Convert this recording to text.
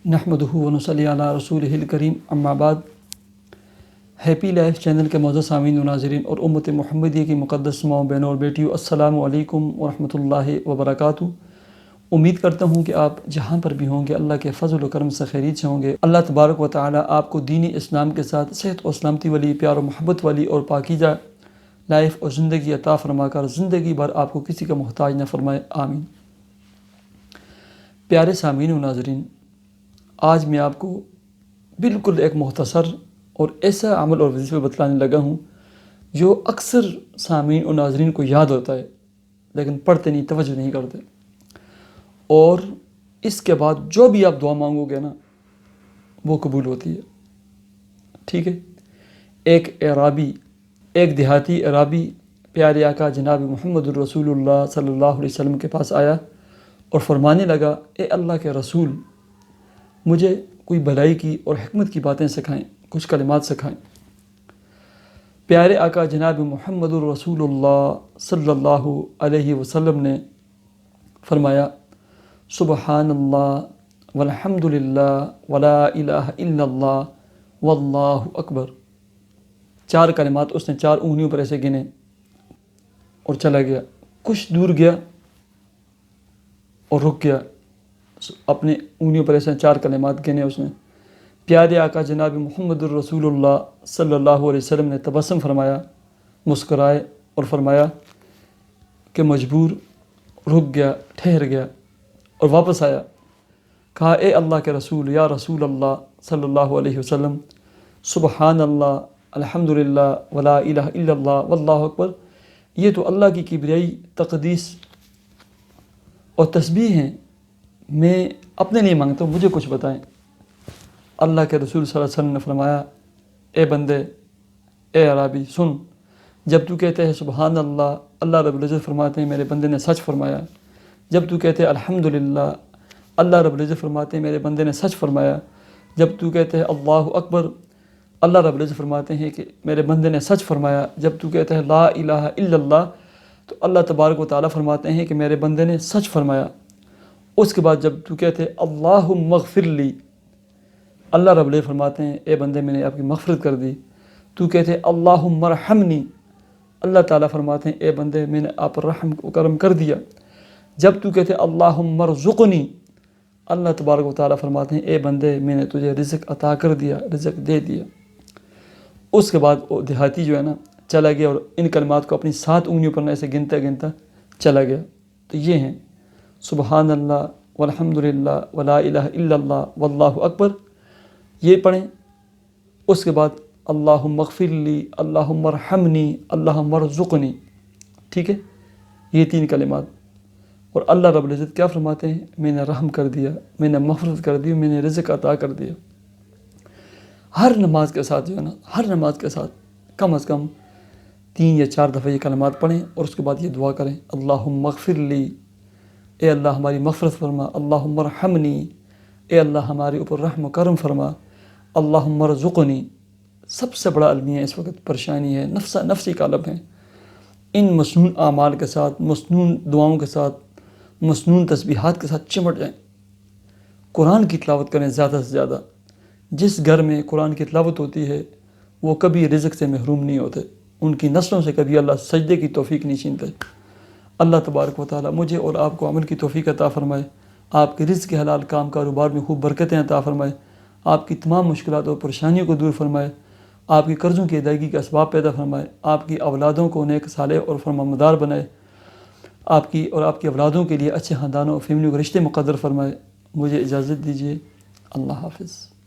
नहमदुहु व नसल्ली अला रसूलिहिल करीम अम्मा बाद। हैप्पी लाइफ चैनल के मौजूद सामीन व नाज़रीन और उम्मत मुहम्मदी की मुक़द्दस माओ बहनों और बेटियों, अस्सलामु अलैकुम व रहमतुल्लाहि व बरकातुहू। उम्मीद करता हूँ कि आप जहाँ पर भी होंगे अल्लाह के फ़ज़ल व करम से खैरियत से होंगे। अल्लाह तबारक व तआला आपको दीनी इस्लाम के साथ सेहत और सलामती वाली, प्यार और मोहब्बत वाली और पाकीज़ा लाइफ और ज़िंदगी अता फ़रमाकर ज़िंदगी भर आपको किसी का मोहताज न फरमाए, आमीन। प्यारे सामीन व नाज़रीन, आज मैं आपको बिल्कुल एक मुख्तसर और ऐसा अमल और वजीफ़ा बतलाने लगा हूँ जो अक्सर सामीन और नाज़रीन को याद होता है लेकिन पढ़ते नहीं, तवज्जो नहीं करते। और इसके बाद जो भी आप दुआ मांगोगे ना वो कबूल होती है। ठीक है। एक देहाती अराबी प्यारे आका जनाब मुहम्मद रसूलुल्लाह सल्लल्लाहु अलैहि वसल्लम के पास आया और फरमाने लगा, ए अल्लाह के रसूल, मुझे कोई भलाई की और हिकमत की बातें सिखाएं, कुछ कलिमात सिखाएं। प्यारे आका जनाब मुहम्मद रसूलुल्लाह सल्लल्लाहु अलैहि वसल्लम ने फरमाया, सुबहानल्लाह वल्हम्दुलिल्लाह वला इलाहा इल्लल्लाह वल्लाहु अकबर। 4 कलिमात उसने 4 उंगलियों पर ऐसे गिने और चला गया। कुछ दूर गया और रुक गया। अपने उंगलियों पर ऐसे 4 कलिमात गिने उसने। प्यारे आका जनाब मुहम्मद रसूलुल्लाह सल्लल्लाहु अलैहि वसल्लम ने तबस्सुम फरमाया, मुस्कुराए और फरमाया कि मजबूर, रुक गया, ठहर गया और वापस आया। कहा, ए अल्लाह के रसूल, या रसूल अल्लाह सल्लल्लाहु अलैहि वसल्लम, सुबहान अल्लाह अल्हम्दुलिल्लाह वला इलाहा इल्लल्लाह वल्लाहु अकबर, ये तो अल्लाह की किबरियाई, तक़दीस और तस्बीह हैं। मैं अपने लिए मांगता हूँ, मुझे कुछ बताएं। अल्लाह के रसूल सल्लल्लाहु अलैहि वसल्लम ने फरमाया, ए बंदे, ए अराबी, सुन, जब तू कहते हैं सुबहान अल्लाह, अल्लाह रब्बुल इज़्ज़त फरमाते हैं मेरे बंदे ने सच फरमाया। जब तू कहते हैं अल्हम्दुलिल्लाह, अल्लाह रब्बुल इज़्ज़त फरमाते हैं मेरे बंदे ने सच फरमाया। जब तू कहते हैं अल्लाहु अकबर, अल्लाह रब्बुल इज़्ज़त फरमाते हैं कि मेरे बंदे ने सच फरमाया। जब तू कहते हैं ला इलाहा इल्लल्लाह, तो अल्लाह तबारक व तआला फरमाते हैं कि मेरे बंदे ने सच फरमाया। उसके बाद जब तू कहते हैं अल्लाहुम्मा मग़फ़िरली, अल्लाह रब्बुल इज़्ज़त फरमाते हैं, ए बंदे मैंने आपकी मग़फ़िरत कर दी। तू कहते हैं अल्लाहुम्मा रहमनी, अल्लाह ताला फरमाते हैं, ए बंदे मैंने आप पर रहम व करम कर दिया। जब तू कहते अल्लाहुम्मा रज़ुक़नी, अल्लाह तबारक व तआला फरमाते हैं, ए बंदे मैंने तुझे रिज़्क़ अता कर दिया, रिज़्क़ दे दिया। उसके बाद वो देहाती जो है ना चला गया और इन कलमात को अपनी 7 उंगलियों पर ऐसे गिनता गिनता चला गया। तो ये हैं सुबहान अल्लाह वल्हम्दुलिल्लाह वला इलाहा इल्लल्लाह वल्लाहु अकबर, ये पढ़ें। उसके बाद अल्लाहुम्मा मग़फ़िरली, अल्लाहुम्मा रहमनी, अल्लाहुम्मा रज़ुक़नी। ठीक है, ये 3 कलिमात। और अल्लाह रब्बुल इज़्ज़त क्या फरमाते हैं, मैंने रहम कर दिया, मैंने मग़फ़िरत कर दी, मैंने रिज़्क़ अता कर दिया। हर नमाज के साथ जो है ना, हर नमाज के साथ कम अज़ कम 3 या 4 दफ़ा ये कलिमात पढ़ें और उसके बाद ये दुआ करें, अल्लाहुम्मा मग़फ़िरली, ए अल्लाह हमारी मग़फ़िरत फरमा। अल्लाहुम्मा रहमनी, ए अल्लाह हमारे ऊपर रहम व करम फरमा। अल्लाहुम्मा रज़ुक़नी, सबसे बड़ा अलमिया इस वक्त परेशानी है, नफ्सी कालब है। इन मसनून आमाल के साथ, मसनून दुआओं के साथ, मसनून तस्बीहात के साथ चिमट जाएँ। कुरान की तिलावत करें ज़्यादा से ज़्यादा। जिस घर में कुरान की तिलावत होती है वो कभी रिज़्क़ से महरूम नहीं होते, उनकी नस्लों से कभी अल्लाह सजदे की तौफ़ीक नहीं छीनते। अल्लाह तबारक व तआला मुझे और आपको अमल की तौफ़ीक अता फ़रमाए, आपके रिज़्क़ के हलाल काम कारोबार में खूब बरकतें अता फ़रमाए, आपकी तमाम मुश्किलात और परेशानियों को दूर फ़रमाए, आपके कर्ज़ों की अदायगी का असबाब पैदा फ़रमाए, आपकी औलादों को नेक सालेह और फरमामदार बनाए, आपकी और आपकी औलादों के लिए अच्छे ख़ानदानों और फैमिली को रिश्ते मुक़द्दर फ़रमाए। मुझे इजाज़त दीजिए। अल्लाह हाफ़िज़।